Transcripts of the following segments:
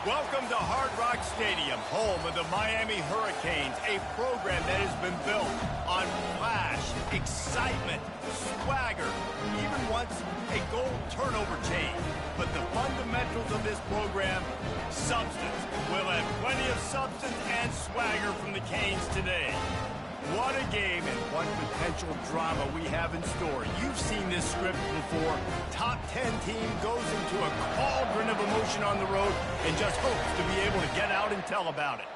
Welcome to Hard Rock Stadium, home of the Miami Hurricanes, a program that has been built on flash, excitement, swagger, even once a goal turnover chain. But the fundamentals of this program, substance. We'll have plenty of substance and swagger from the Canes today. What a game and what potential drama we have in store. You've seen this script before. Top 10 team goes into a cauldron of emotion on the road and just hopes to be able to get out and tell about it.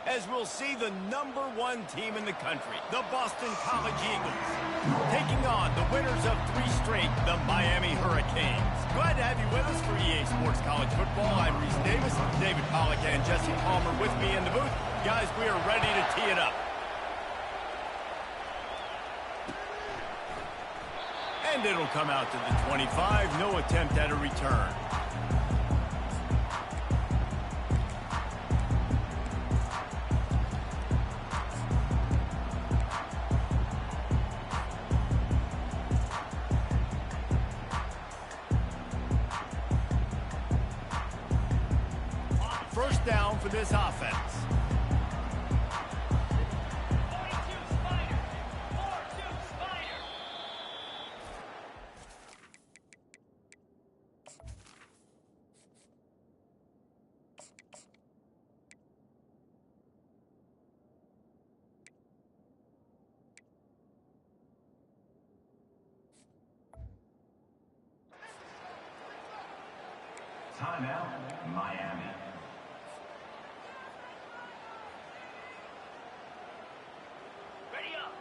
As we'll see the #1 team in the country, the Boston College Eagles, taking on the winners of 3 straight, the Miami Hurricanes. Glad to have you with us for EA Sports College Football. I'm Reese Davis, David Pollack and Jesse Palmer with me in the booth. Guys, we are ready to tee it up. And it'll come out to the 25. No attempt at a return. First down for this offense. Timeout, Miami. Ready up.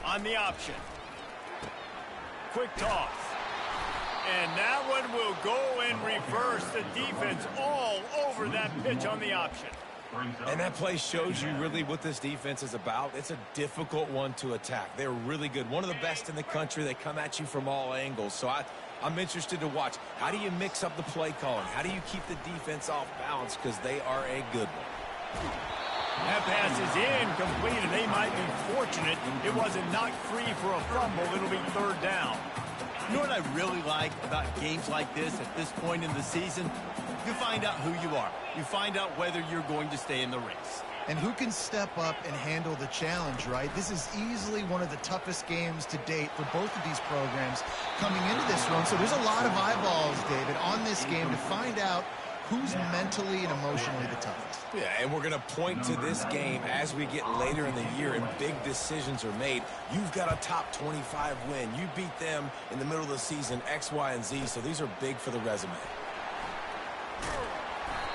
On the option. Quick toss. And that one will go and reverse the defense all over that pitch on the option. And that play shows you really what this defense is about. It's a difficult one to attack. They're really good. One of the best in the country. They come at you from all angles. So I'm interested to watch. How do you mix up the play calling? How do you keep the defense off balance? Because they are a good one. That pass is incomplete, and they might be fortunate it wasn't knocked free for a fumble. It'll be 3rd down. You know what I really like about games like this at this point in the season? You find out who you are. You find out whether you're going to stay in the race. And who can step up and handle the challenge, right? This is easily one of the toughest games to date for both of these programs coming into this one. So there's a lot of eyeballs, David, on this game to find out who's mentally and emotionally the toughest. Yeah, and we're going to point to this game as we get later in the year and big decisions are made. You've got a top 25 win. You beat them in the middle of the season, X, Y, and Z, so these are big for the resume.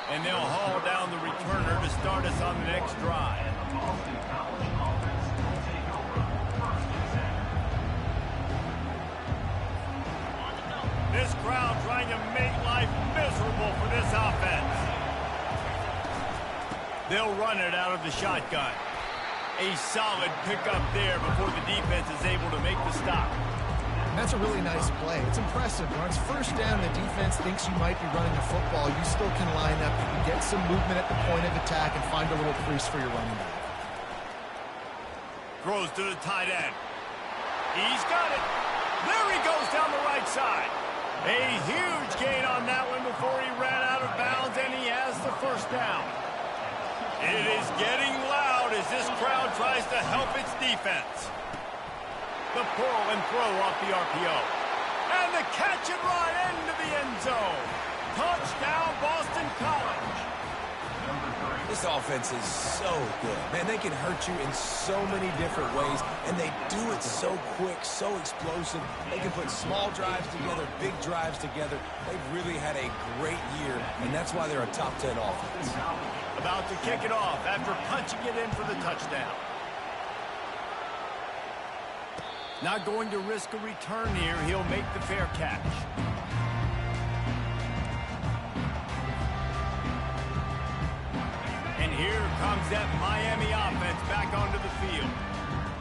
And they'll haul down the returner to start us on the next drive. This crowd trying to make life miserable for this offense. They'll run it out of the shotgun. A solid pickup there before the defense is able to make the stop. And that's a really nice play. It's impressive. When it's 1st down, the defense thinks you might be running a football. You still can line up. You can get some movement at the point of attack and find a little crease for your running back. Throws to the tight end. He's got it. There he goes down the right side. A huge gain on that one before he ran out of bounds, and he has the 1st down. It is getting loud as this crowd tries to help its defense. The pull and throw off the RPO. And the catch and run into the end zone. Touchdown, Boston College. This offense is so good. Man, they can hurt you in so many different ways, and they do it so quick, so explosive. They can put small drives together, big drives together. They've really had a great year, and that's why they're a top 10 offense. About to kick it off after punching it in for the touchdown. Not going to risk a return here. He'll make the fair catch. And here comes that Miami offense back onto the field.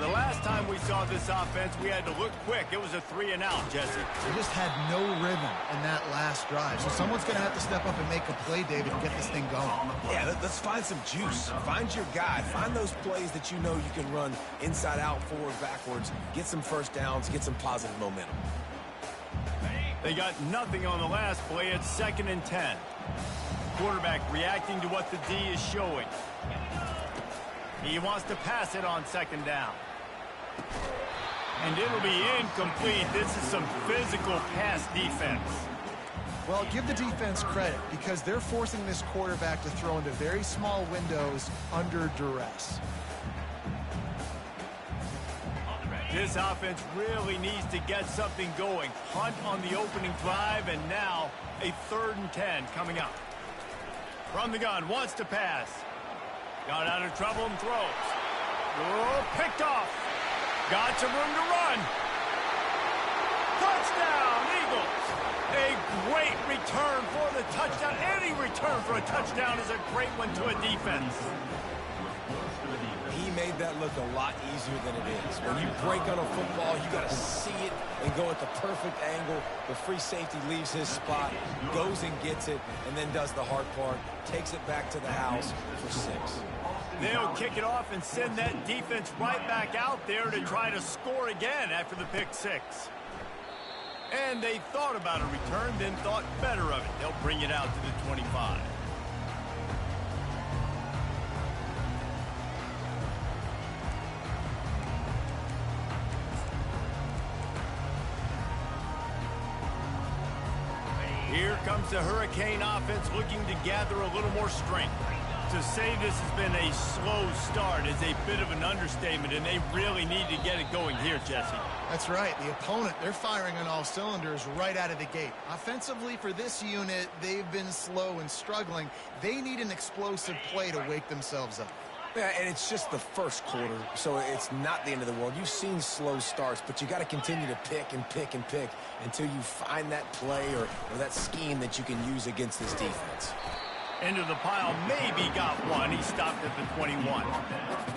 The last time we saw this offense, we had to look quick. It was a 3-and-out, Jesse. They just had no rhythm in that last drive. So someone's going to have to step up and make a play, David, and get this thing going. Yeah, let's find some juice. Find your guy. Find those plays that you know you can run inside out, forward, backwards. Get some 1st downs. Get some positive momentum. They got nothing on the last play at 2nd and 10. Quarterback reacting to what the D is showing. He wants to pass it on 2nd down. And it'll be incomplete. This is some physical pass defense. Well, give the defense credit because they're forcing this quarterback to throw into very small windows under duress. This offense really needs to get something going. Hunt on the opening drive, and now a 3rd and 10 coming up. From the gun, wants to pass. Got out of trouble and throws. Oh, picked off. Got some room to run. Touchdown, Eagles. A great return for the touchdown. Any return for a touchdown is a great one to a defense. He made that look a lot easier than it is. When you break on a football, you got to see it and go at the perfect angle. The free safety leaves his spot, goes and gets it, and then does the hard part, takes it back to the house for 6. They'll kick it off and send that defense right back out there to try to score again after the pick 6. And they thought about a return, then thought better of it. They'll bring it out to the 25. Here comes the Hurricane offense looking to gather a little more strength. To say this has been a slow start is a bit of an understatement, and they really need to get it going here, Jesse. That's right. The opponent, they're firing on all cylinders right out of the gate. Offensively, for this unit, they've been slow and struggling. They need an explosive play to wake themselves up. Yeah, and it's just the first quarter, so it's not the end of the world. You've seen slow starts, but you got to continue to pick and pick and pick until you find that play or that scheme that you can use against this defense. Into the pile, maybe got one. He stopped at the 21.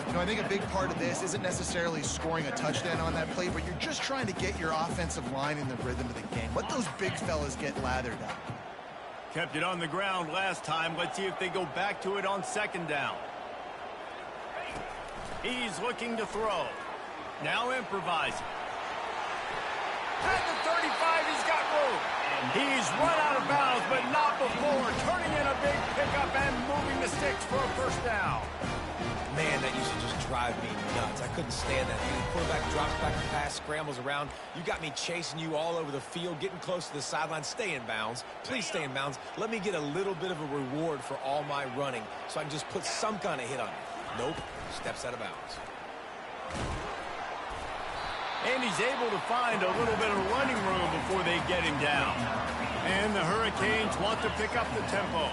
You know, I think a big part of this isn't necessarily scoring a touchdown on that play, but you're just trying to get your offensive line in the rhythm of the game. Let those big fellas get lathered up. Kept it on the ground last time. Let's see if they go back to it on 2nd down. He's looking to throw. Now improvising. At the 35, he's got room. He's run out of bounds, but not before. Turning in a big pickup and moving the sticks for a 1st down. Man, that used to just drive me nuts. I couldn't stand that. The quarterback drops back the pass, scrambles around. You got me chasing you all over the field, getting close to the sideline. Stay in bounds. Please stay in bounds. Let me get a little bit of a reward for all my running so I can just put some kind of hit on you. Nope. Steps out of bounds. And he's able to find a little bit of running room before they get him down. And the Hurricanes want to pick up the tempo.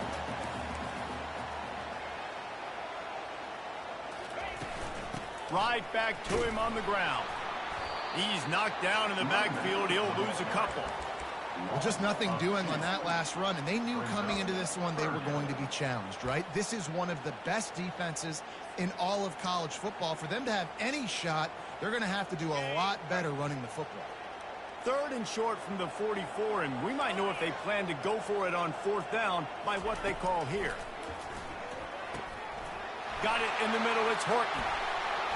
Right back to him on the ground. He's knocked down in the backfield. He'll lose a couple. Well, just nothing doing on that last run, and they knew coming into this one they were going to be challenged, right? This is one of the best defenses in all of college football. For them to have any shot, they're going to have to do a lot better running the football. 3rd and short from the 44, and we might know if they plan to go for it on 4th down by what they call here. Got it in the middle. It's Horton.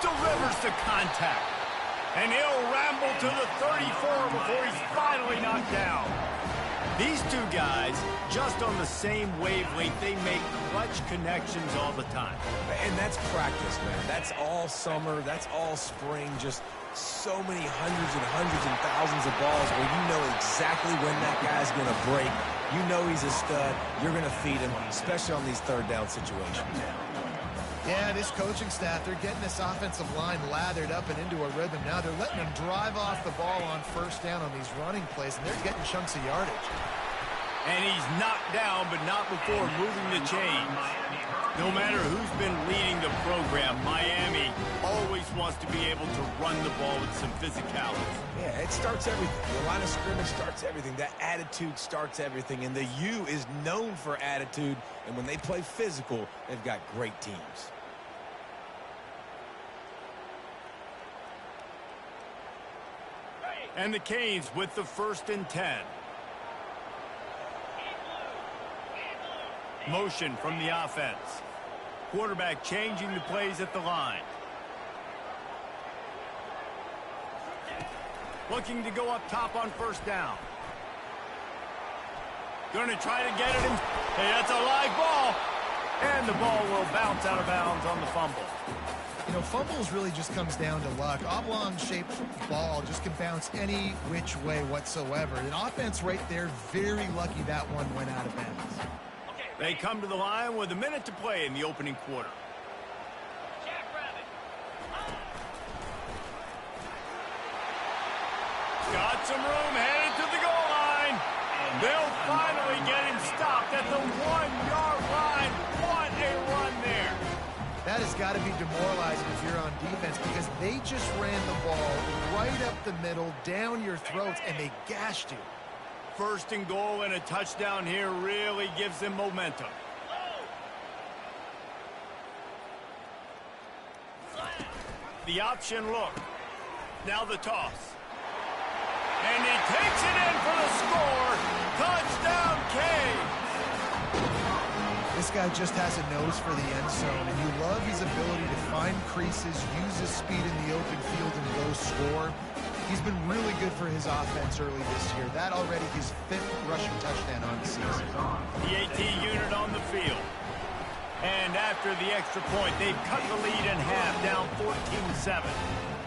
Delivers the contact. And he'll ramble to the 34 before he's finally knocked down. These two guys, just on the same wavelength, they make clutch connections all the time. And that's practice, man. That's all summer. That's all spring. Just so many hundreds and thousands of balls where you know exactly when that guy's going to break. You know he's a stud. You're going to feed him, especially on these 3rd down situations. Yeah, this coaching staff, they're getting this offensive line lathered up and into a rhythm. Now they're letting them drive off the ball on 1st down on these running plays, and they're getting chunks of yardage. And he's knocked down, but not before moving the chains. No matter who's been leading the program, Miami always wants to be able to run the ball with some physicality. Yeah, it starts everything. The line of scrimmage starts everything. That attitude starts everything. And the U is known for attitude. And when they play physical, they've got great teams. And the Canes with the 1st and 10. Motion from the offense. Quarterback changing the plays at the line. Looking to go up top on 1st down. Going to try to get it in. Hey, that's a live ball. And the ball will bounce out of bounds on the fumble. You know, fumbles really just comes down to luck. Oblong-shaped ball just can bounce any which way whatsoever. An offense right there, very lucky that one went out of bounds. They come to the line with a minute to play in the opening quarter. Got some room, headed to the goal line. They'll finally get him stopped at the 1-yard line. What a run there. That has got to be demoralizing if you're on defense because they just ran the ball right up the middle, down your throats, and they gashed you. First and goal and a touchdown here really gives them momentum. The option look. Now the toss. And he takes it in for the score. Touchdown, Cade. This guy just has a nose for the end zone, and you love his ability to find creases, use his speed in the open field, and go score. He's been really good for his offense early this year. That already his 5th rushing touchdown on the season. The AT unit on the field. And after the extra point, they've cut the lead in half, down 14-7.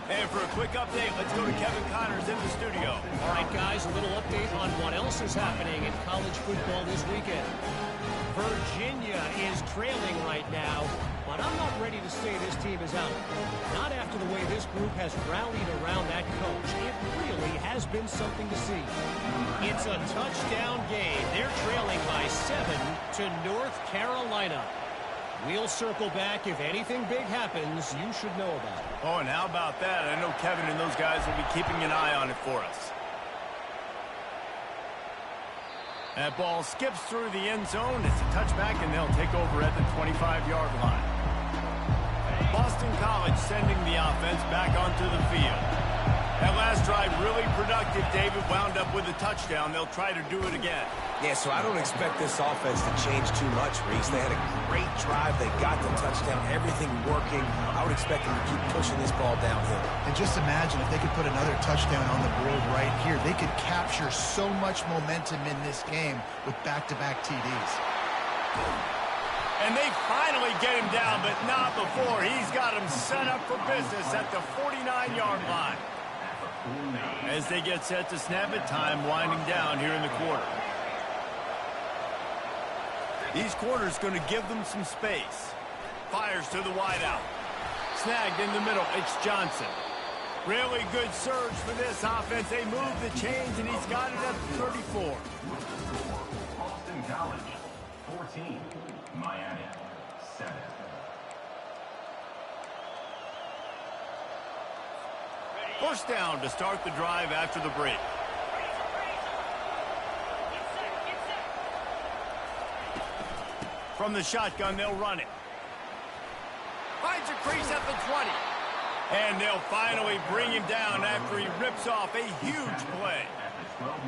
And for a quick update, let's go to Kevin Connors in the studio. All right, guys, a little update on what else is happening in college football this weekend. Virginia is trailing right now, but I'm not ready to say this team is out. Not after the way this group has rallied around that coach. It really has been something to see. It's a touchdown game. They're trailing by 7 to North Carolina. We'll circle back. If anything big happens, you should know about it. Oh, and how about that? I know Kevin and those guys will be keeping an eye on it for us. That ball skips through the end zone. It's a touchback, and they'll take over at the 25-yard line. Boston College sending the offense back onto the field. That last drive really productive. David wound up with a touchdown. They'll try to do it again. Yeah, so I don't expect this offense to change too much, Reese. They had a great drive. They got the touchdown, everything working. I would expect them to keep pushing this ball downhill. And just imagine if they could put another touchdown on the board right here. They could capture so much momentum in this game with back-to-back TDs. And they finally get him down, but not before. He's got him set up for business at the 49-yard line. As they get set to snap it, time winding down here in the quarter. These corners going to give them some space. Fires to the wideout. Snagged in the middle. It's Johnson. Really good surge for this offense. They move the chains, and he's got it at the 34. Boston College, 14. Miami, 7. First down to start the drive after the break. From the shotgun, they'll run it. Finds a crease at the 20. And they'll finally bring him down after he rips off a huge play.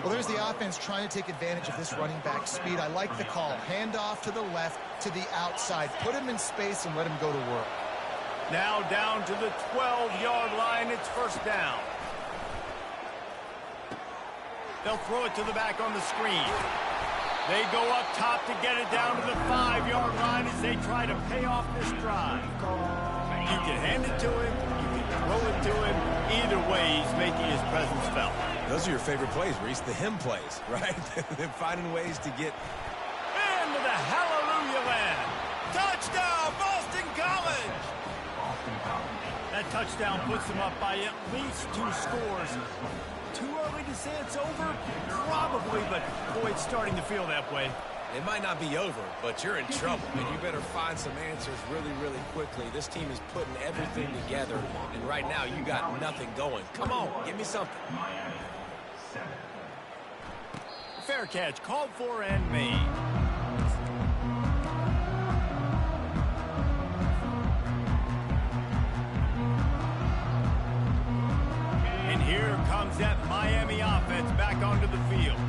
Well, there's the offense trying to take advantage of this running back speed. I like the call. Hand off to the left, to the outside. Put him in space and let him go to work. Now down to the 12-yard line. It's first down. They'll throw it to the back on the screen. They go up top to get it down to the 5-yard line as they try to pay off this drive. You can hand it to him. You can throw it to him. Either way, he's making his presence felt. Those are your favorite plays, Reese, the hymn plays, right? They're finding ways to get into the hallelujah land. Touchdown, Boston College! That touchdown puts them up by at least 2 scores. Too early to say it's over? Probably, but boy, it's starting to feel that way. It might not be over, but you're in trouble, and you better find some answers really, really quickly. This team is putting everything together, and right now you got nothing going. Come on, give me something. Miami, 7. Fair catch, called for and made. And here comes that Miami offense back onto the field.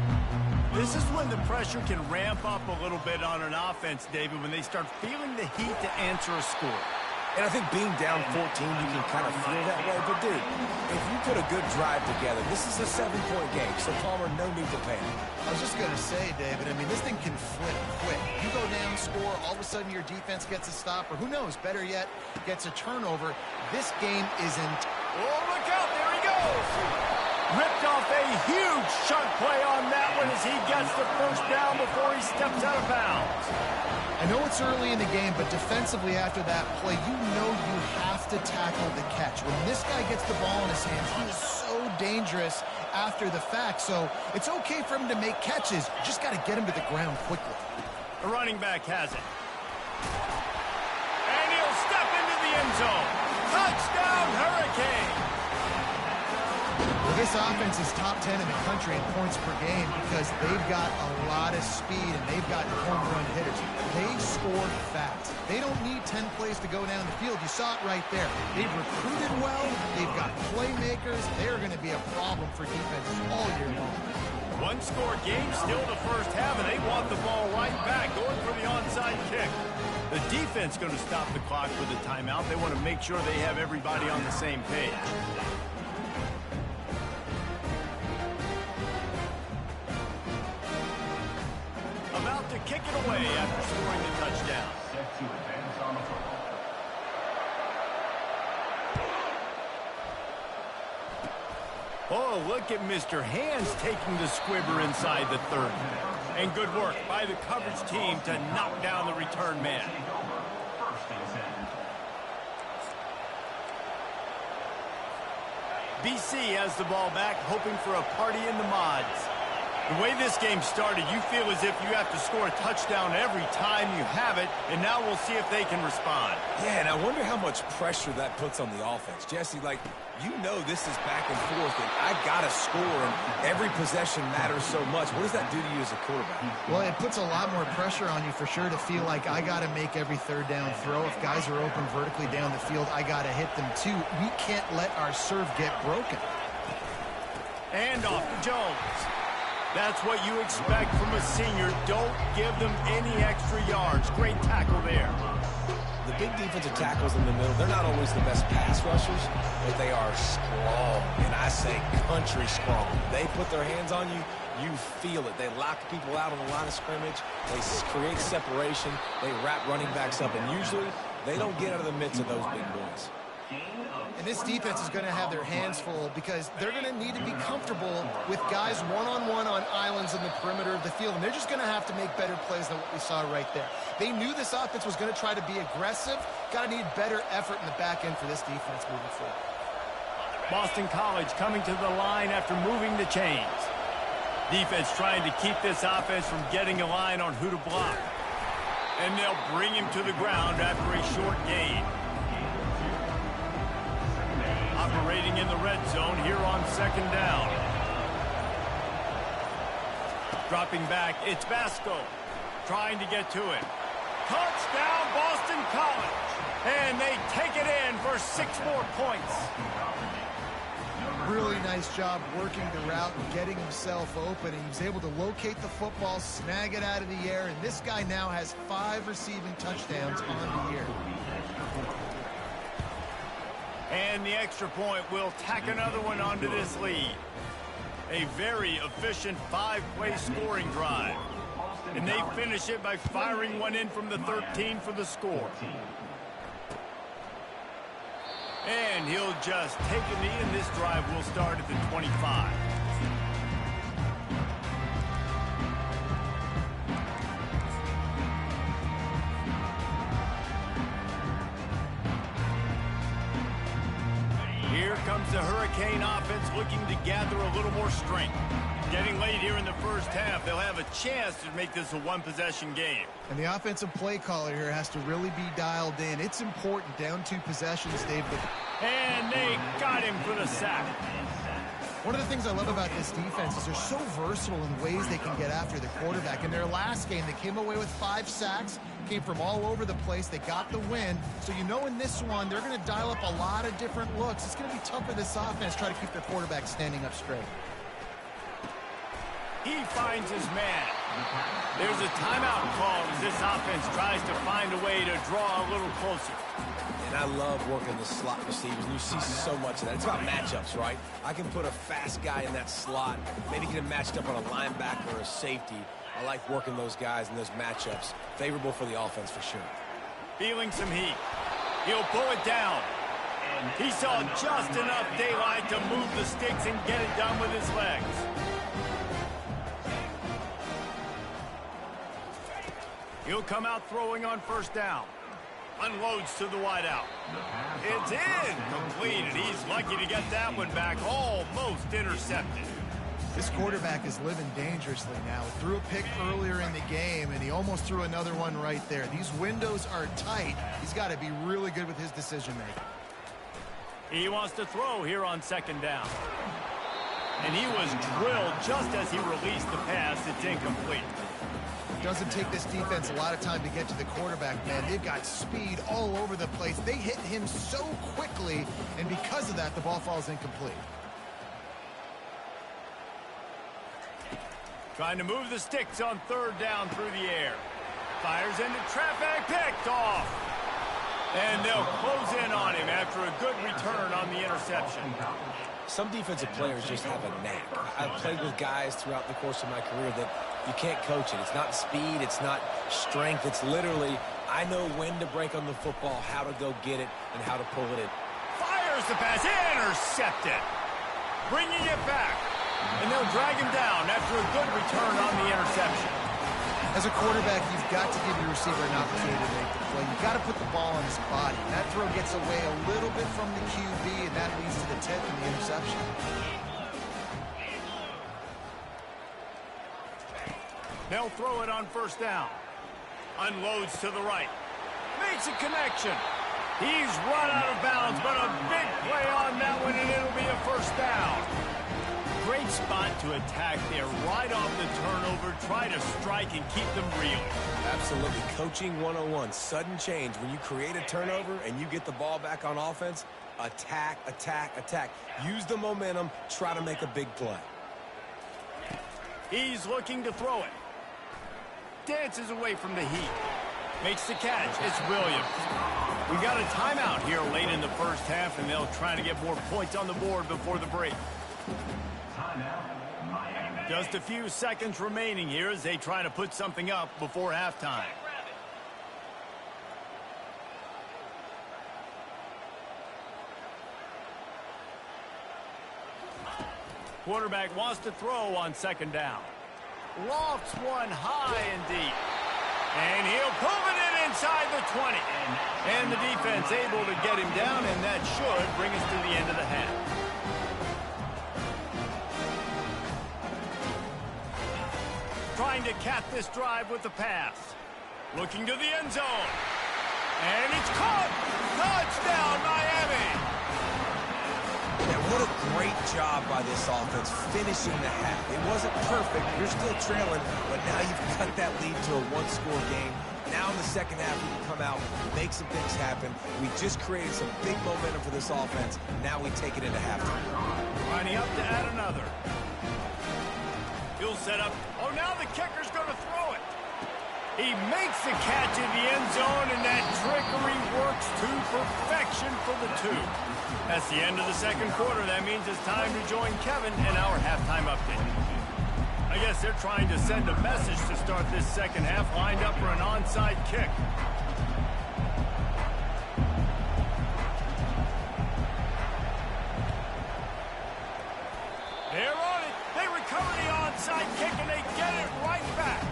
This is when the pressure can ramp up a little bit on an offense, David, when they start feeling the heat to answer a score. And I think being down 14, you can kind of feel that way. But, dude, if you put a good drive together, this is a 7-point game. So, Palmer, no need to panic. I was just going to say, David, I mean, this thing can flip quick. You go down, score, all of a sudden your defense gets a stop, or who knows, better yet, gets a turnover. This game isn't... Oh, look out, there he goes! Ripped off a huge chunk play on that one as he gets the first down before he steps out of bounds. I know it's early in the game, but defensively after that play, you know you have to tackle the catch. When this guy gets the ball in his hands, he is so dangerous after the fact. So it's okay for him to make catches. You just got to get him to the ground quickly. The running back has it. And he'll step into the end zone. Touchdown, Hurricane! Well, this offense is top 10 in the country in points per game because they've got a lot of speed and they've got home run hitters. They score fast. They don't need 10 plays to go down the field. You saw it right there. They've recruited well. They've got playmakers. They're going to be a problem for defenses all year long. One-score game, still the first half, and they want the ball right back, going for the onside kick. The defense going to stop the clock with a timeout. They want to make sure they have everybody on the same page. About to kick it away after scoring the touchdown. Set to advance on the football. Oh, look at Mr. Hands taking the squibber inside the 30. And good work by the coverage team to knock down the return man. First and 10. BC has the ball back, hoping for a party in the mods. The way this game started, you feel as if you have to score a touchdown every time you have it, and now we'll see if they can respond. Yeah, and I wonder how much pressure that puts on the offense. Jesse, like, you know this is back and forth, and I got to score, and every possession matters so much. What does that do to you as a quarterback? Well, it puts a lot more pressure on you for sure to feel like I got to make every third down throw. If guys are open vertically down the field, I got to hit them too. We can't let our serve get broken. And off to Jones. That's what you expect from a senior. Don't give them any extra yards. Great tackle there. The big defensive tackles in the middle, they're not always the best pass rushers, but they are strong, and I say country strong. They put their hands on you, you feel it. They lock people out on the line of scrimmage. They create separation. They wrap running backs up, and usually they don't get out of the midst of those big boys. And this defense is going to have their hands full because they're going to need to be comfortable with guys one-on-one on islands in the perimeter of the field. And they're just going to have to make better plays than what we saw right there. They knew this offense was going to try to be aggressive. Got to need better effort in the back end for this defense moving forward. Boston College coming to the line after moving the chains. Defense trying to keep this offense from getting a line on who to block. And they'll bring him to the ground after a short gain. Operating in the red zone here on second down. Dropping back, it's Basco. Trying to get to it. Touchdown, Boston College. And they take it in for 6 more points. Really nice job working the route and getting himself open. He was able to locate the football, snag it out of the air, and this guy now has 5 receiving touchdowns on the year. And the extra point will tack another one onto this lead. A very efficient 5-play scoring drive. And they finish it by firing one in from the 13 for the score. And he'll just take a knee, and this drive will start at the 25. Here comes the Hurricane offense looking to gather a little more strength. Getting late here in the first half, they'll have a chance to make this a one-possession game. And the offensive play caller here has to really be dialed in. It's important, down 2 possessions, David. And they got him for the sack. One of the things I love about this defense is they're so versatile in ways they can get after the quarterback. In their last game, they came away with 5 sacks, came from all over the place. They got the win. So you know in this one, they're going to dial up a lot of different looks. It's going to be tough for this offense to try to keep their quarterback standing up straight. He finds his man. There's a timeout called as this offense tries to find a way to draw a little closer. And I love working the slot receivers, and you see so much of that. It's about matchups, right? I can put a fast guy in that slot, maybe get him matched up on a linebacker or a safety. I like working those guys in those matchups. Favorable for the offense for sure. Feeling some heat. He'll pull it down. He saw just enough daylight to move the sticks and get it done with his legs. He'll come out throwing on first down. Unloads to the wideout. It's incomplete, and he's lucky to get that one back, almost intercepted. This quarterback is living dangerously now. Threw a pick earlier in the game, and he almost threw another one right there. These windows are tight. He's got to be really good with his decision-making. He wants to throw here on second down. And he was drilled just as he released the pass. It's incomplete. Doesn't take this defense a lot of time to get to the quarterback, man. They've got speed all over the place. They hit him so quickly, and because of that, the ball falls incomplete. Trying to move the sticks on third down through the air. Fires into traffic, picked off. And they'll close in on him after a good return on the interception. Some defensive players just have a knack. I've played with guys throughout the course of my career that you can't coach it. It's not speed, it's not strength. It's literally, I know when to break on the football, how to go get it, and how to pull it in. Fires the pass, intercepted. Bringing it back. And they'll drag him down after a good return on the interception. As a quarterback, you've got to give your receiver an opportunity to make the play. You've got to put the ball on his body. That throw gets away a little bit from the QB, and that leads to the tip and the interception. They'll throw it on first down. Unloads to the right. Makes a connection. He's run out of bounds, but a big play on that one, and it'll be a first down. Great spot to attack there, right off the turnover. Try to strike and keep them reeling. Absolutely. Coaching 101. Sudden change. When you create a turnover and you get the ball back on offense, attack, attack, attack. Use the momentum. Try to make a big play. He's looking to throw it. Dances away from the heat. Makes the catch. It's Williams. We got a timeout here late in the first half, and they'll try to get more points on the board before the break. Just a few seconds remaining here as they try to put something up before halftime. Quarterback wants to throw on second down. Lofts one high and deep. And he'll pull it in inside the 20. And the defense able to get him down, and that should bring us to the end of the half. Trying to cap this drive with the pass. Looking to the end zone. And it's caught. Touchdown, Miami. Yeah, what a great job by this offense finishing the half. It wasn't perfect. You're still trailing, but now you've cut that lead to a one-score game. Now in the second half, we can come out, make some things happen. We just created some big momentum for this offense. Now we take it into halftime. Lining up to add another. He'll set up. Oh, now the kicker's going to throw it. He makes the catch in the end zone, and that trickery works to perfection for the two. That's the end of the second quarter. That means it's time to join Kevin in our halftime update. I guess they're trying to send a message to start this second half, lined up for an onside kick. They're on it. They recover the onside kick, and they get it right back.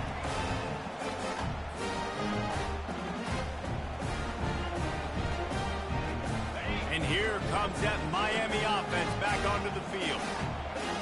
And here comes that Miami offense back onto the field.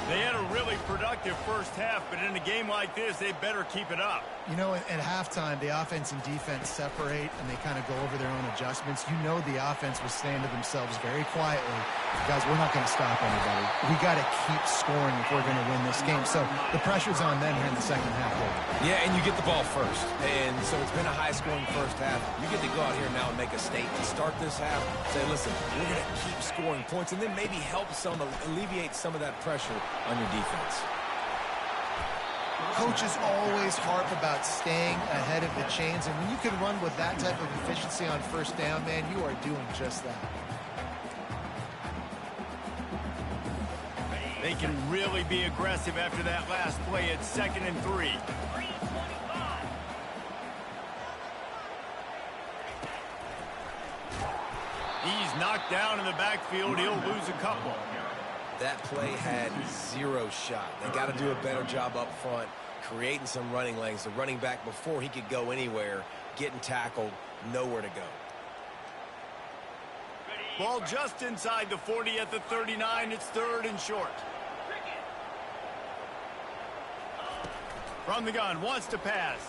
They had a really productive first half, but in a game like this, they better keep it up. You know, at halftime, the offense and defense separate, and they kind of go over their own adjustments. You know the offense was saying to themselves very quietly, guys, we're not going to stop anybody. We got to keep scoring if we're going to win this game. So the pressure's on them here in the second half. Yeah, and you get the ball first. And so it's been a high-scoring first half. You get to go out here now and make a statement. Start this half, say, listen, we're going to keep scoring points, and then maybe help alleviate some of that pressure on your defense. Coaches always harp about staying ahead of the chains, and when you can run with that type of efficiency on first down, man, you are doing just that. They can really be aggressive after that last play at 2nd and 3. He's knocked down in the backfield. He'll lose a couple. That play had zero shot. They got to do a better job up front, creating some running lanes. The running back, before he could go anywhere, getting tackled, nowhere to go. Ball just inside the 40 at the 39. It's 3rd and short. From the gun, wants to pass.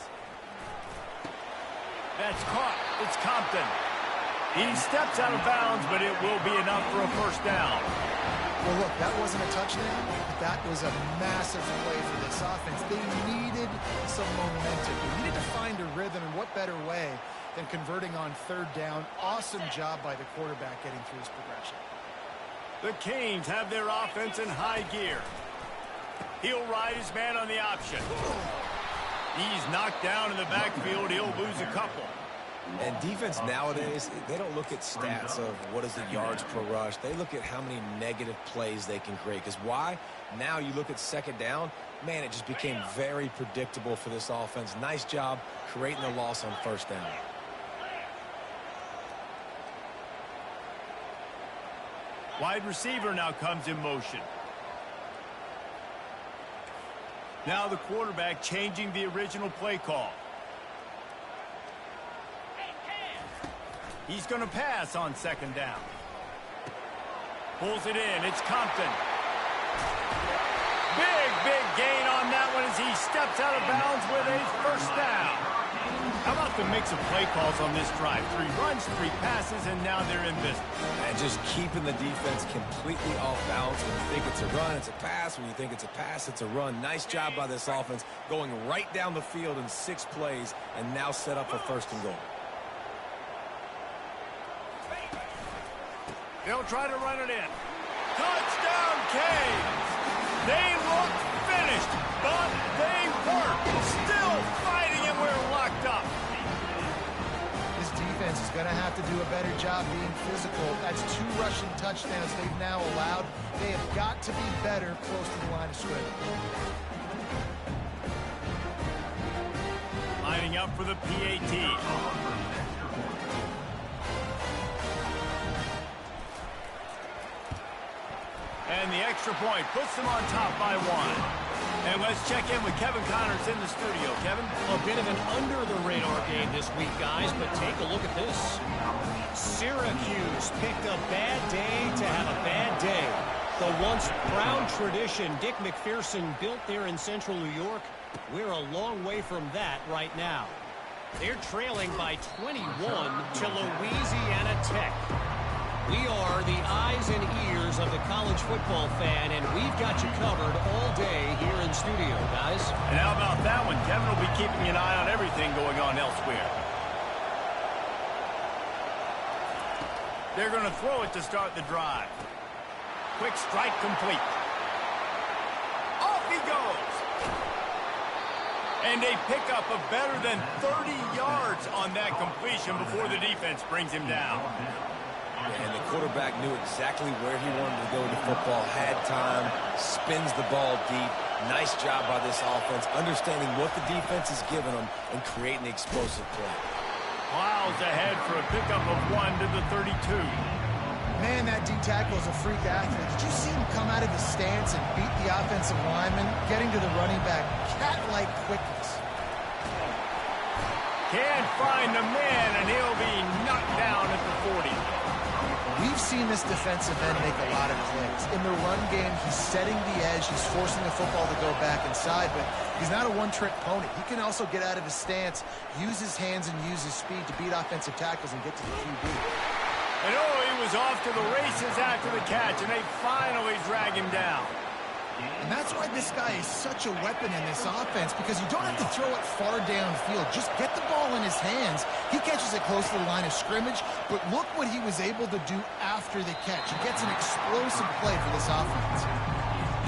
That's caught. It's Compton. He steps out of bounds, but it will be enough for a first down. Well, look, that wasn't a touchdown, but that was a massive play for this offense. They needed some momentum. They needed to find a rhythm, and what better way than converting on 3rd down. Awesome job by the quarterback getting through his progression. The Canes have their offense in high gear. He'll ride his man on the option. He's knocked down in the backfield. He'll lose a couple. And defense nowadays, they don't look at stats of what is the yards per rush. They look at how many negative plays they can create. Because why? Now you look at 2nd down, man, it just became very predictable for this offense. Nice job creating the loss on 1st down. Wide receiver now comes in motion. Now the quarterback changing the original play call. He's going to pass on 2nd down. Pulls it in. It's Compton. Big gain on that one as he steps out of bounds with a first down. How about the mix of play calls on this drive? 3 runs, 3 passes, and now they're in business. And just keeping the defense completely off balance. When you think it's a run, it's a pass. When you think it's a pass, it's a run. Nice job by this offense going right down the field in 6 plays and now set up for 1st and goal. They'll try to run it in. Touchdown, Canes! They look finished, but they weren't. Still fighting, and we're locked up. This defense is going to have to do a better job being physical. That's 2 rushing touchdowns they've now allowed. They have got to be better close to the line of scrimmage. Lining up for the PAT. And the extra point puts them on top by 1. And let's check in with Kevin Connors in the studio. Kevin? A bit of an under-the-radar game this week, guys, but take a look at this. Syracuse picked a bad day to have a bad day. The once proud tradition Dick McPherson built there in central New York, we're a long way from that right now. They're trailing by 21 to Louisiana Tech. We are the eyes and ears of the college football fan, and we've got you covered all day here in studio, guys. And how about that one? Kevin will be keeping an eye on everything going on elsewhere. They're going to throw it to start the drive. Quick strike complete. Off he goes. And a pickup of better than 30 yards on that completion before the defense brings him down. And the quarterback knew exactly where he wanted to go with the football, had time, spins the ball deep. Nice job by this offense, understanding what the defense is giving them and creating the explosive play. Plows ahead for a pickup of 1 to the 32. Man, that D-tackle is a freak athlete. Did you see him come out of the stance and beat the offensive lineman, getting to the running back? Cat-like quickness. Can't find the man, and he'll be knocked down at the 40. We've seen this defensive end make a lot of plays. In the run game, he's setting the edge. He's forcing the football to go back inside, but he's not a one-trick pony. He can also get out of his stance, use his hands, and use his speed to beat offensive tackles and get to the QB. And he was off to the races after the catch, and they finally drag him down. And that's why this guy is such a weapon in this offense, because you don't have to throw it far downfield. Just get the ball in his hands. He catches it close to the line of scrimmage, but look what he was able to do after the catch. He gets an explosive play for this offense.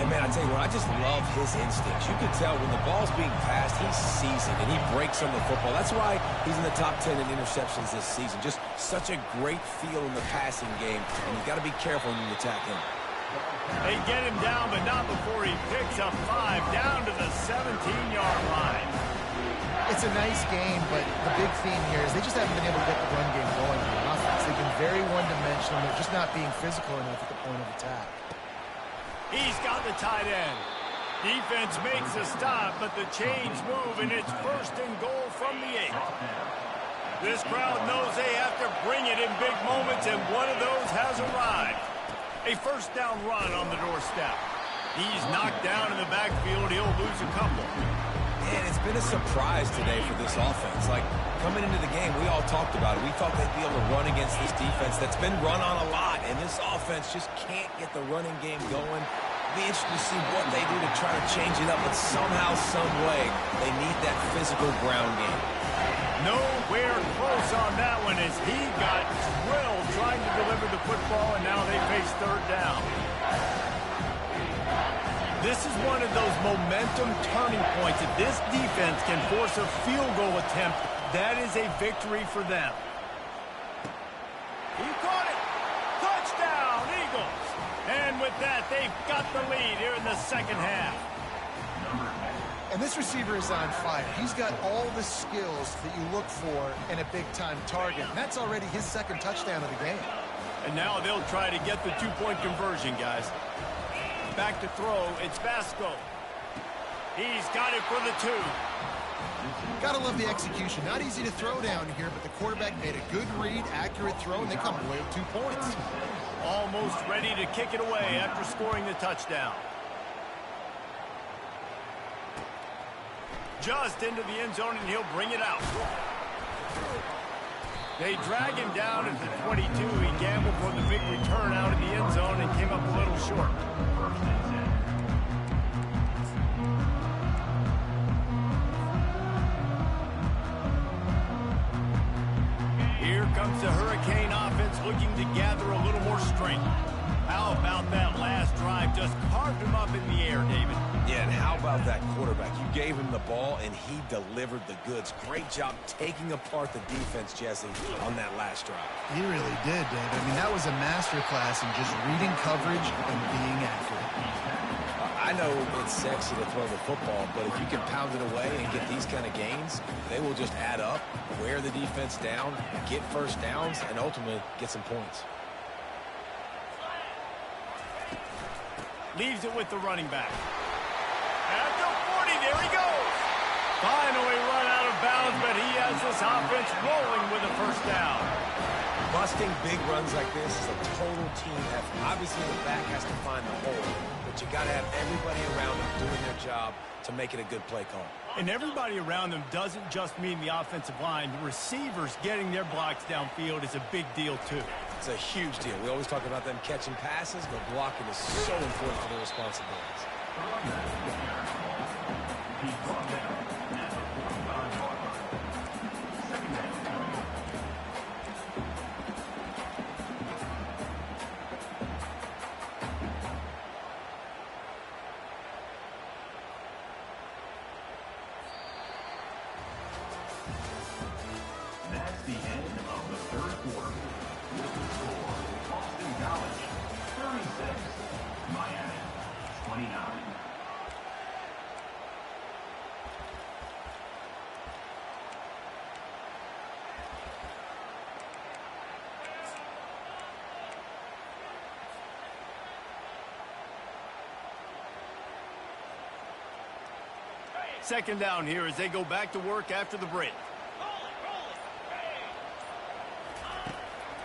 And, man, I tell you what, I just love his instincts. You can tell when the ball's being passed, he sees it, and he breaks on the football. That's why he's in the top 10 in interceptions this season. Just such a great feel in the passing game, and you got to be careful when you attack him. They get him down, but not before he picks up 5 down to the 17-yard line. It's a nice game, but the big theme here is they just haven't been able to get the run game going on offense. They've been very one-dimensional. They're just not being physical enough at the point of attack. He's got the tight end. Defense makes a stop, but the chains move, and it's 1st and goal from the 8. This crowd knows they have to bring it in big moments, and one of those has arrived. A 1st down run on the doorstep. He's knocked down in the backfield. He'll lose a couple. And it's been a surprise today for this offense. Like, coming into the game, we all talked about it. We thought they'd be able to run against this defense that's been run on a lot, and this offense just can't get the running game going. It'll be interesting to see what they do to try to change it up, but somehow, some way, they need that physical ground game. Nowhere close on that one as he got drilled trying to deliver the football, and now they face 3rd down. This is one of those momentum turning points. If this defense can force a field goal attempt, that is a victory for them. He caught it. Touchdown, Eagles. And with that, they've got the lead here in the 2nd half. And this receiver is on fire. He's got all the skills that you look for in a big-time target. And that's already his 2nd touchdown of the game. And now they'll try to get the 2-point conversion, guys. Back to throw, it's Vasco. He's got it for the 2. Gotta love the execution. Not easy to throw down here, but the quarterback made a good read, accurate throw, and they come away with 2 points. Almost ready to kick it away after scoring the touchdown. Just into the end zone, and he'll bring it out. They drag him down at the 22. He gambled for the big return out of the end zone and came up a little short. Here comes the Hurricane offense looking to gather a little more strength. How about that last drive? Just carved him up in the air, David. Yeah, and how about that quarterback? You gave him the ball, and he delivered the goods. Great job taking apart the defense, Jesse, on that last drive. He really did, David. I mean, that was a masterclass in just reading coverage and being accurate. I know it's sexy to throw the football, but if you can pound it away and get these kind of gains, they will just add up, wear the defense down, get 1st downs, and ultimately get some points. Leaves it with the running back. At the 40, there he goes. Finally run out of bounds, but he has this offense rolling with a 1st down. Busting big runs like this is a total team effort. Obviously, the back has to find the hole, but you got to have everybody around them doing their job to make it a good play call. And everybody around them doesn't just mean the offensive line. The receivers getting their blocks downfield is a big deal, too. It's a huge deal. We always talk about them catching passes, but blocking is so important for their responsibilities. That's the end of the 3rd quarter. With the score, Boston College 36, Miami 29. Second down here as they go back to work after the break.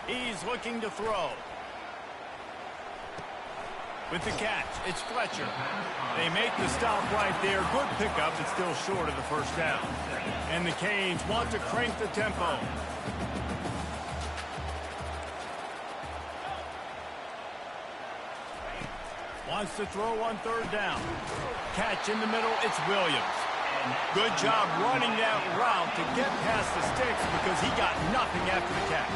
He's looking to throw. With the catch, it's Fletcher. They make the stop right there. Good pickup, but still short of the 1st down. And the Canes want to crank the tempo. Wants to throw on 3rd down. Catch in the middle, it's Williams. Good job running that route to get past the sticks because he got nothing after the catch.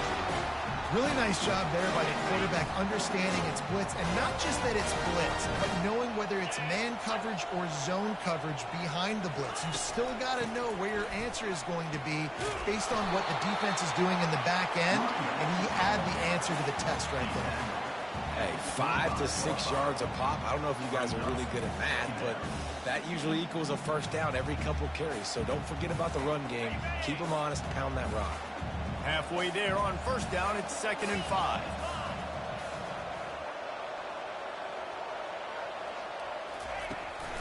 Really nice job there by the quarterback understanding it's blitz, and not just that it's blitz, but knowing whether it's man coverage or zone coverage behind the blitz. You've still got to know where your answer is going to be based on what the defense is doing in the back end, and he add the answer to the test right there. Hey, 5 to 6 yards a pop. I don't know if you guys are really good at math, but that usually equals a first down every couple carries. So don't forget about the run game. Keep them honest, pound that rock. Halfway there on first down, it's 2nd and 5.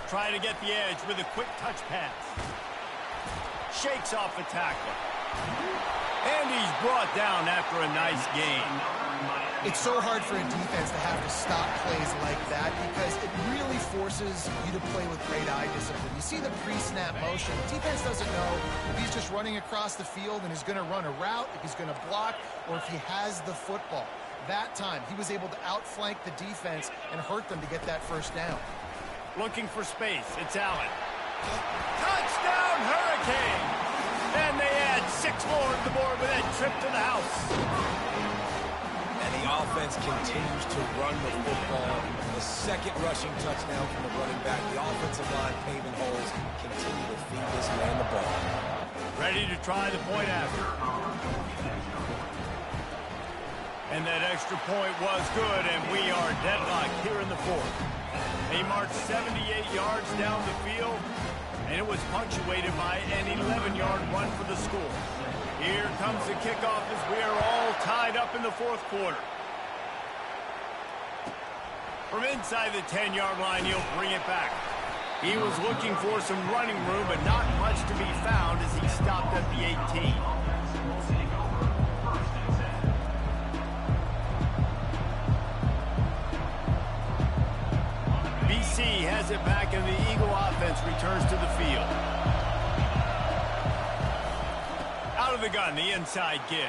Trying to get the edge with a quick touch pass. Shakes off a tackle. And he's brought down after a nice gain. It's so hard for a defense to have to stop plays like that because it really forces you to play with great eye discipline. You see the pre-snap motion. The defense doesn't know if he's just running across the field and he's going to run a route, if he's going to block, or if he has the football. That time, he was able to outflank the defense and hurt them to get that first down. Looking for space. It's Allen. Touchdown, Hurricane! And they add 6 more to the board with that trip to the house. And the offense continues to run the football. The second rushing touchdown from the running back. The offensive line paving holes. Continue to feed this man the ball. Ready to try the point after. And that extra point was good, and we are deadlocked here in the 4th. They marched 78 yards down the field, and it was punctuated by an 11-yard run for the score. Here comes the kickoff as we are all tied up in the 4th quarter. From inside the 10-yard line, he'll bring it back. He was looking for some running room, but not much to be found as he stopped at the 18. BC has it back, and the Eagle offense returns to the field. Out of the gun, the inside give.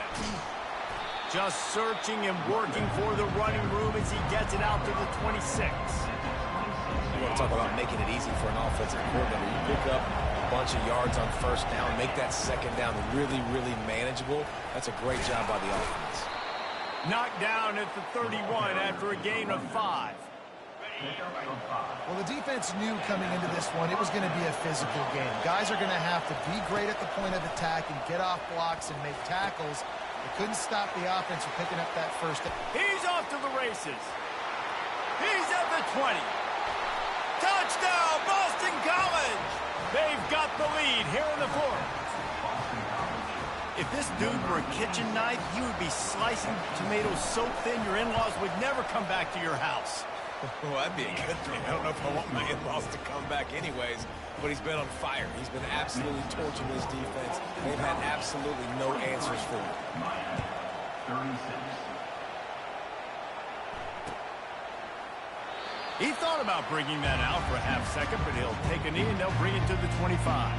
Just searching and working for the running room as he gets it out to the 26. You want to talk about making it easy for an offensive coordinator. You pick up a bunch of yards on first down, make that second down really, really manageable. That's a great job by the offense. Knocked down at the 31 after a gain of 5. Well, the defense knew coming into this one it was going to be a physical game. Guys are going to have to be great at the point of attack and get off blocks and make tackles. They couldn't stop the offense from picking up that first. He's off to the races. He's at the 20. Touchdown, Boston College! They've got the lead here in the 4th. If this dude were a kitchen knife, you would be slicing tomatoes so thin your in-laws would never come back to your house. Well, that'd be a good thing. I don't know if I want my in-laws to come back anyways, but he's been on fire. He's been absolutely torching his defense. They've had absolutely no answers for him. 36. He thought about bringing that out for a half second, but he'll take a knee and they'll bring it to the 25.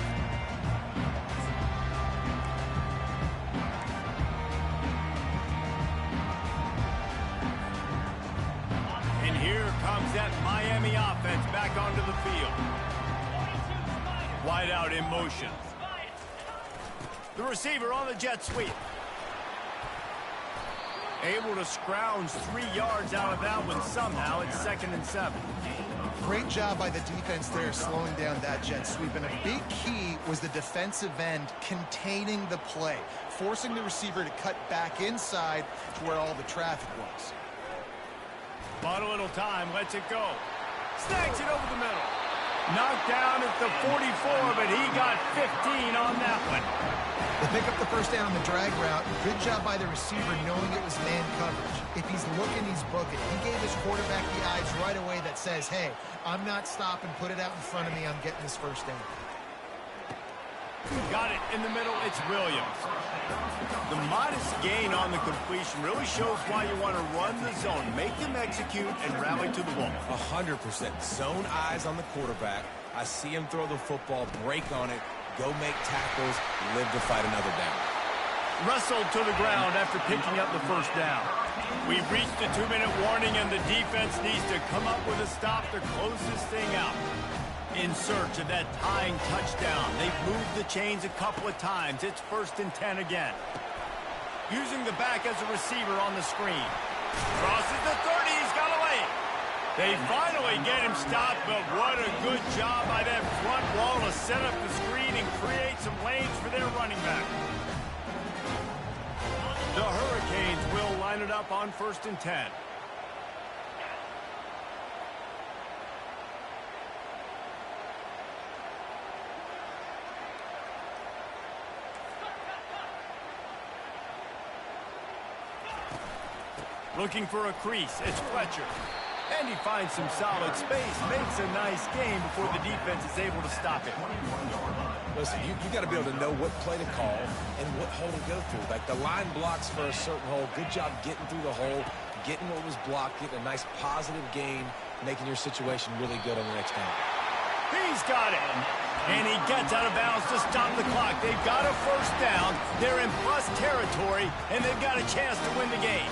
And here comes that Miami offense back onto the field. Wide out in motion. The receiver on the jet sweep. Able to scrounge 3 yards out of that one somehow. It's 2nd and 7. Great job by the defense there slowing down that jet sweep. And a big key was the defensive end containing the play, forcing the receiver to cut back inside to where all the traffic was. Bought a little time, lets it go. Snags it over the middle. Knocked down at the 44, but he got 15 on that one. They pick up the first down on the drag route. Good job by the receiver knowing it was man coverage. If he's looking, he's booking. He gave his quarterback the eyes right away that says, hey, I'm not stopping, put it out in front of me, I'm getting this first down. Got it in the middle, it's Williams. The modest gain on the completion really shows why you want to run the zone, make them execute, and rally to the ball. 100%. Zone eyes on the quarterback. I see him throw the football, break on it, go make tackles, live to fight another down. Wrestled to the ground after picking up the first down. We've reached the 2-minute warning, and the defense needs to come up with a stop to close this thing out. In search of that tying touchdown. They've moved the chains a couple of times. It's 1st and 10 again. using the back as a receiver on the screen. Crosses the 30, he's got away. They finally get him stopped, but what a good job by that front wall to set up the screen and create some lanes for their running back. The Hurricanes will line it up on 1st and 10. Looking for a crease, it's Fletcher. And he finds some solid space, makes a nice game before the defense is able to stop it. Listen, you got to be able to know what play to call and what hole to go through. Like the line blocks for a certain hole. Good job getting through the hole, getting what was blocked, getting a nice positive gain, making your situation really good on the next down. He's got it. And he gets out of bounds to stop the clock. They've got a first down. They're in plus territory, and they've got a chance to win the game.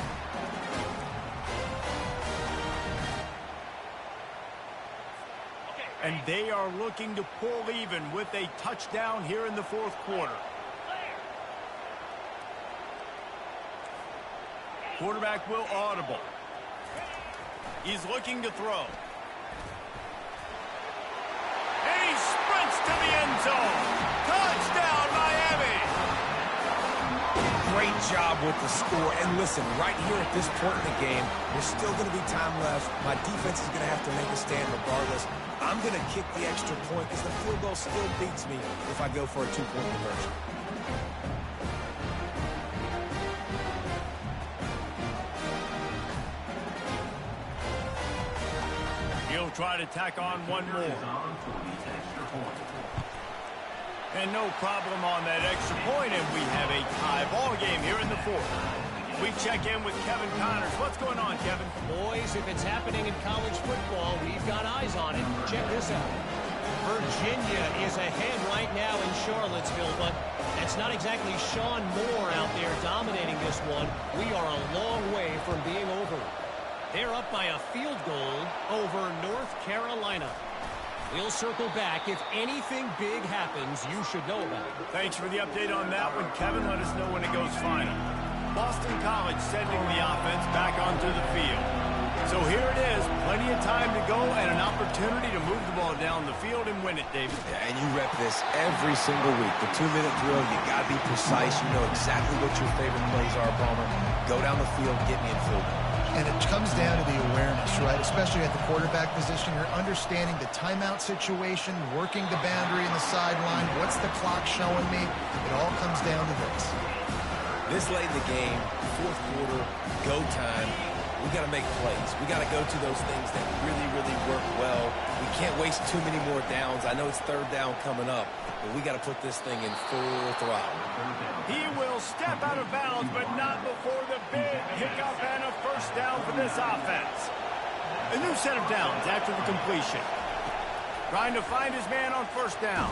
And they are looking to pull even with a touchdown here in the 4th quarter. Quarterback will audible. He's looking to throw. And he sprints to the end zone. Touchdown, Miami! Great job with the score. And listen, right here at this point in the game, there's still going to be time left. My defense is going to have to make a stand regardless. I'm going to kick the extra point because the field goal still beats me if I go for a 2-point conversion. He'll try to tack on one more. And no problem on that extra point, and we have a tie ball game here in the 4th. We check in with Kevin Connors. What's going on, Kevin? Boys, if it's happening in college football, we've got eyes on it. Check this out. Virginia is ahead right now in Charlottesville, but that's not exactly Sean Moore out there dominating this one. We are a long way from being over. They're up by a field goal over North Carolina. We'll circle back. If anything big happens, you should know about it. Thanks for the update on that one, Kevin. Let us know when it goes final. Boston College sending the offense back onto the field. So here it is, plenty of time to go and an opportunity to move the ball down the field and win it, David. Yeah, and you rep this every single week. The 2-minute drill, you got to be precise. You know exactly what your favorite plays are, Palmer. Go down the field, get me in field. And it comes down to the awareness, right? Especially at the quarterback position. You're understanding the timeout situation, working the boundary in the sideline. What's the clock showing me? It all comes down to this. This late in the game, 4th quarter, go time. We got to make plays. We got to go to those things that really, really work well. We can't waste too many more downs. I know it's 3rd down coming up, but we got to put this thing in full throttle. He will step out of bounds, but not before the big hiccup and a first down for this offense. A new set of downs after the completion. Trying to find his man on 1st down.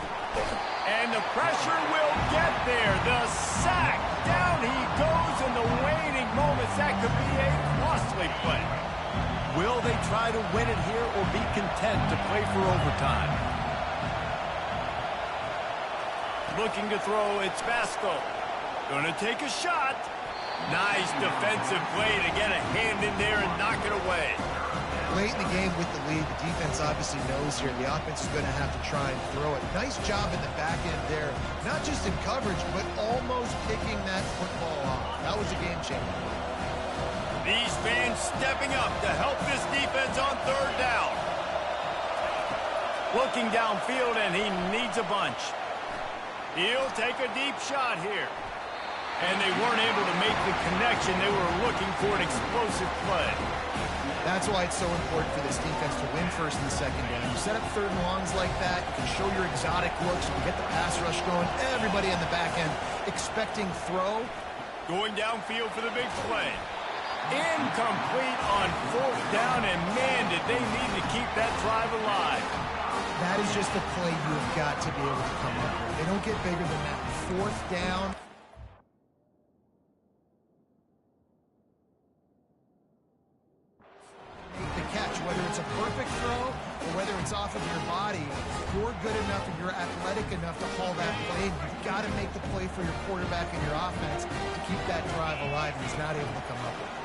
And the pressure will get there. The sack. Down he goes in the waning moments. That could be a costly play. Will they try to win it here or be content to play for overtime? Looking to throw, it's Vasco. Gonna take a shot. Nice defensive play to get a hand in there and knock it away. Late in the game with the lead, the defense obviously knows here the offense is going to have to try and throw it. Nice job in the back end there, not just in coverage, but almost picking that football off. That was a game changer. These fans stepping up to help this defense on 3rd down. Looking downfield, and he needs a bunch. He'll take a deep shot here. And they weren't able to make the connection. They were looking for an explosive play. That's why it's so important for this defense to win 1st and 2nd down. You set up 3rd and longs like that, you can show your exotic looks, you can get the pass rush going, everybody on the back end expecting throw. Going downfield for the big play. Incomplete on 4th down, and man, did they need to keep that drive alive. That is just the play you have got to be able to come up with. They don't get bigger than that. 4th down. The catch, whether it's a perfect throw or whether it's off of your body, you're good enough and you're athletic enough to haul that play. You've got to make the play for your quarterback and your offense to keep that drive alive, and he's not able to come up with it.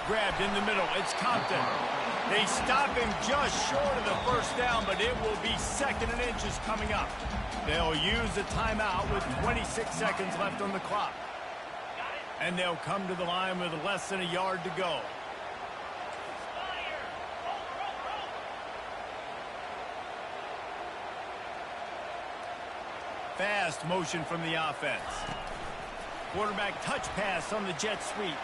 Grabbed in the middle. It's Compton. They stop him just short of the first down, but it will be 2nd and inches coming up. They'll use a timeout with 26 seconds left on the clock. And they'll come to the line with less than a yard to go. Fast motion from the offense. Quarterback touch pass on the jet sweep.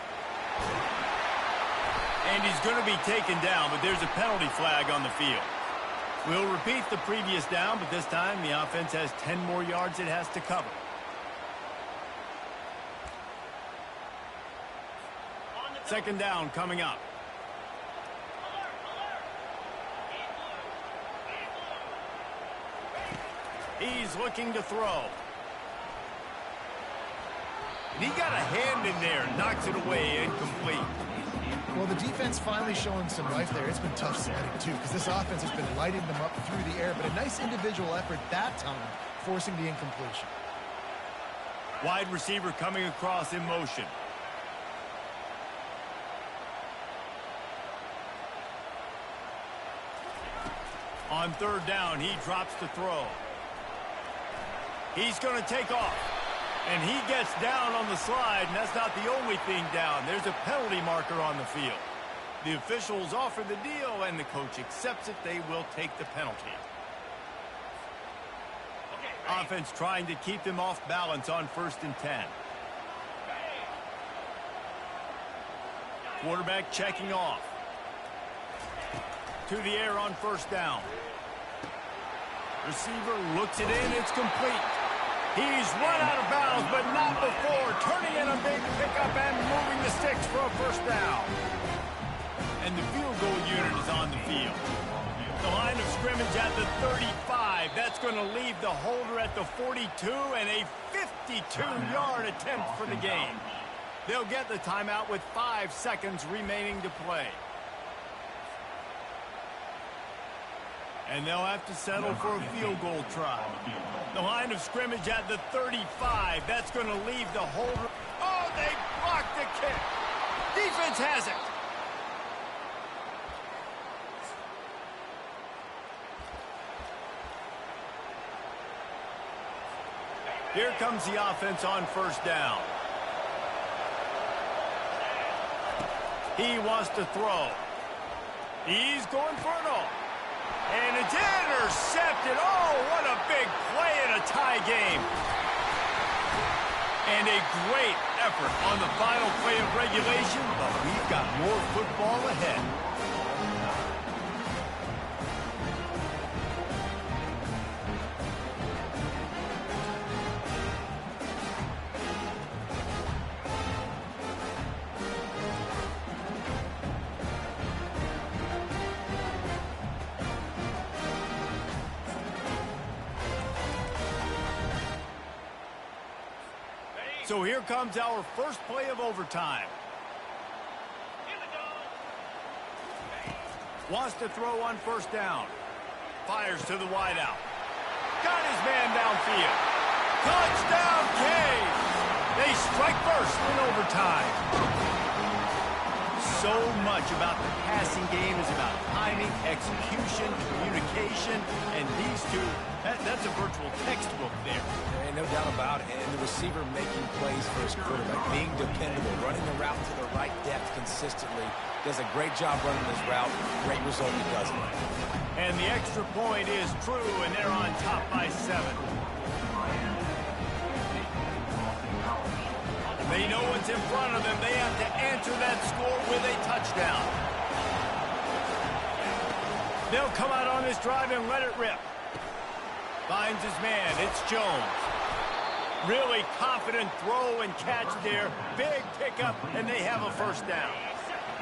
And he's going to be taken down, but there's a penalty flag on the field. We'll repeat the previous down, but this time the offense has 10 more yards it has to cover. Second down coming up. He's looking to throw. And he got a hand in there, knocks it away, incomplete. Well, the defense finally showing some life there. It's been tough sledding, too, because this offense has been lighting them up through the air, but a nice individual effort that time, forcing the incompletion. Wide receiver coming across in motion. On third down, he drops the throw. He's going to take off. And he gets down on the slide, and that's not the only thing down. There's a penalty marker on the field. The officials offer the deal, and the coach accepts it. They will take the penalty. Offense trying to keep them off balance on 1st and 10. Quarterback checking off. To the air on 1st down. Receiver looks it in. It's complete. He's run out of bounds, but not before turning in a big pickup and moving the sticks for a 1st down. And the field goal unit is on the field. The line of scrimmage at the 35. That's going to leave the holder at the 42 and a 52-yard attempt for the game. They'll get the timeout with 5 seconds remaining to play. And they'll have to settle for a field goal try. The line of scrimmage at the 35. That's going to leave the holder. Oh, they blocked the kick. Defense has it. Here comes the offense on 1st down. He wants to throw. He's going for it all. And it's intercepted. Oh, what a big play in a tie game. And a great effort on the final play of regulation, but we've got more football ahead. So here comes our first play of overtime. Wants to throw on 1st down. Fires to the wideout. Got his man downfield. Touchdown, Cave! They strike first in overtime. So much about the passing game is about timing, execution, communication, and these two, that's a virtual textbook there. There ain't no doubt about it. And the receiver making plays for his quarterback, being dependable, running the route to the right depth consistently. Does a great job running this route. Great result he does it. And the extra point is true, and they're on top by 7. They know what's in front of them. They have to answer that score with a touchdown. They'll come out on this drive and let it rip. Finds his man. It's Jones. Really confident throw and catch there. Big pickup, and they have a 1st down.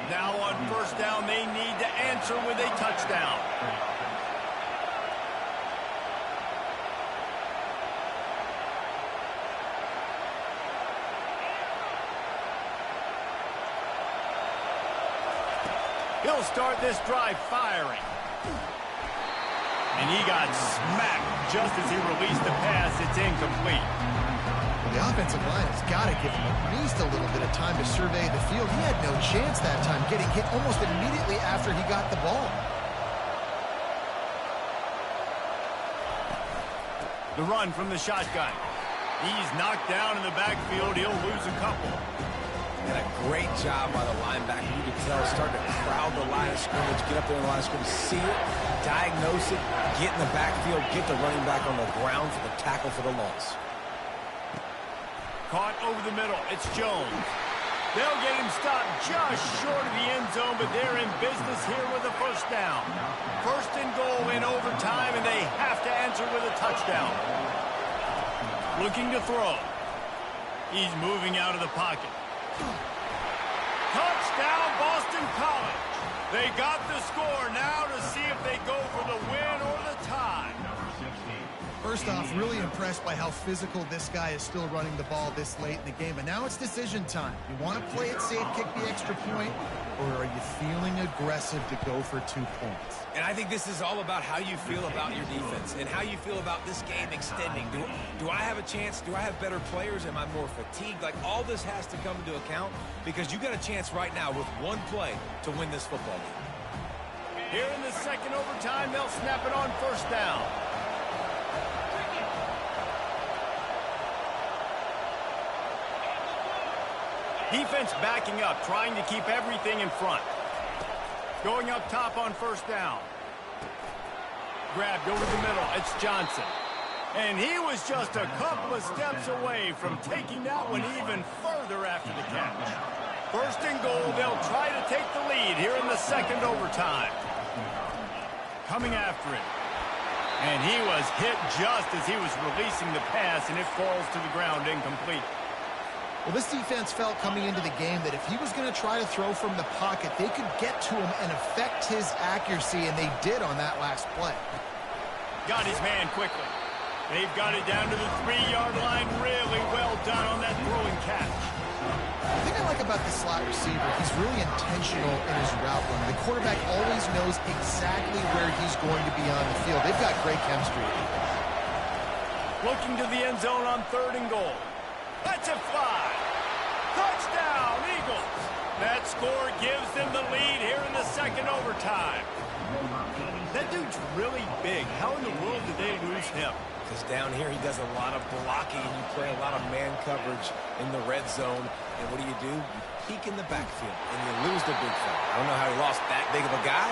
Now on 1st down, they need to answer with a touchdown. He'll start this drive firing. And he got smacked just as he released the pass. It's incomplete. The offensive line has got to give him at least a little bit of time to survey the field. He had no chance that time, getting hit almost immediately after he got the ball. The run from the shotgun. He's knocked down in the backfield. He'll lose a couple. And a great job by the linebacker. You can tell, starting to crowd the line of scrimmage, get up there in the line of scrimmage, see it, diagnose it, get in the backfield, get the running back on the ground for the tackle for the loss. Caught over the middle. It's Jones. They'll get him stopped just short of the end zone, but they're in business here with a first down. First and goal in overtime, and they have to answer with a touchdown. Looking to throw. He's moving out of the pocket. Touchdown, Boston College. They got the score now to see if they go for the win or the tie. First off, really impressed by how physical this guy is still running the ball this late in the game. But now it's decision time. You want to play it safe, kick the extra point, or are you feeling aggressive to go for 2 points? And I think this is all about how you feel about your defense and how you feel about this game extending. Do I have a chance? Do I have better players? Am I more fatigued? Like, all this has to come into account because you got a chance right now with one play to win this football game. Here in the second overtime, they'll snap it on first down. Defense backing up, trying to keep everything in front. Going up top on first down. Grabbed over the middle. It's Johnson. And he was just a couple of steps away from taking that one even further after the catch. First and goal, they'll try to take the lead here in the second overtime. Coming after it. And he was hit just as he was releasing the pass, and it falls to the ground incomplete. Well, this defense felt coming into the game that if he was going to try to throw from the pocket, they could get to him and affect his accuracy, and they did on that last play. Got his man quickly. They've got it down to the 3-yard line. Really well done on that throwing catch. The thing I like about the slot receiver, he's really intentional in his route run. The quarterback always knows exactly where he's going to be on the field. They've got great chemistry. Looking to the end zone on third and goal. That's a fly. Touchdown, Eagles. That score gives them the lead here in the second overtime. That dude's really big. How in the world did they lose him? Because down here he does a lot of blocking. You play a lot of man coverage in the red zone. And what do? You peek in the backfield, and you lose the big fella. I don't know how he lost that big of a guy,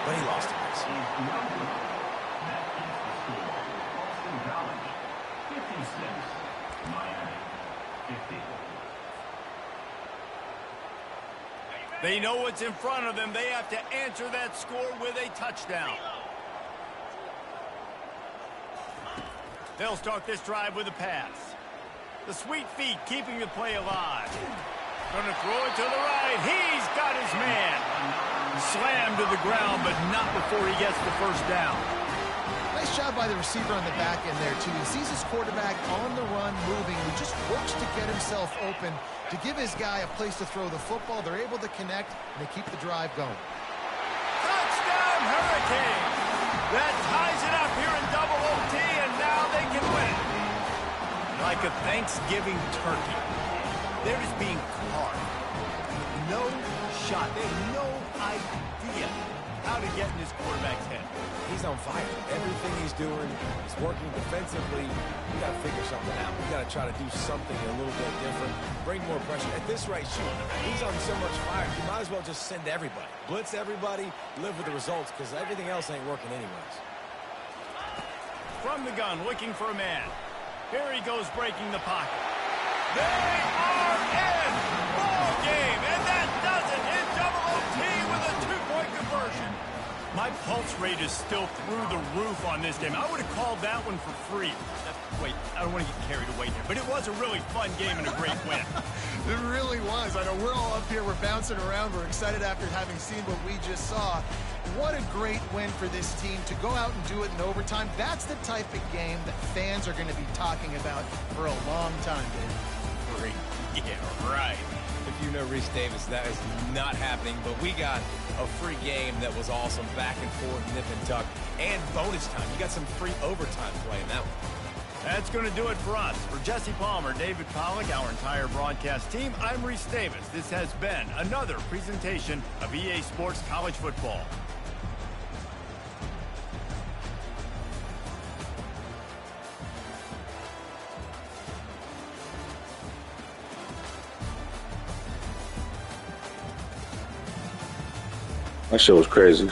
but he lost it. Boston College, 56. Miami, 50. They know what's in front of them. They have to answer that score with a touchdown. They'll start this drive with a pass. The sweet feet keeping the play alive. Going to throw it to the right. He's got his man. Slammed to the ground, but not before he gets the first down. Nice job by the receiver on the back end there, too. He sees his quarterback on the run moving. He just works to get himself open to give his guy a place to throw the football. They're able to connect, and they keep the drive going. Touchdown, Hurricanes! That ties it up here in double OT, and now they can win it. Like a Thanksgiving turkey. They're just being carved. No shot. They have no idea how to get in his quarterback's head. He's on fire. Everything he's doing is working defensively. We got to figure something out. We got to try to do something a little bit different. Bring more pressure. At this rate, shoot, he's on so much fire. You might as well just send everybody. Blitz everybody, live with the results, because everything else ain't working anyways. From the gun, looking for a man. Here he goes, breaking the pocket. They are in ball game, and that does it in double OT with a 2-point conversion. My pulse rate is still through the roof on this game. I would have called that one for free. Wait, I don't want to get carried away here, but it was a really fun game and a great win. It really was. I know we're all up here. We're bouncing around. We're excited after having seen what we just saw. What a great win for this team to go out and do it in overtime. That's the type of game that fans are going to be talking about for a long time, Dave. Yeah, right. If you know Reese Davis, that is not happening, but we got a free game that was awesome, back and forth, nip and tuck, and bonus time. You got some free overtime play in that one. That's going to do it for us. For Jesse Palmer, David Pollack, our entire broadcast team, I'm Reese Davis. This has been another presentation of EA Sports College Football. That shit was crazy.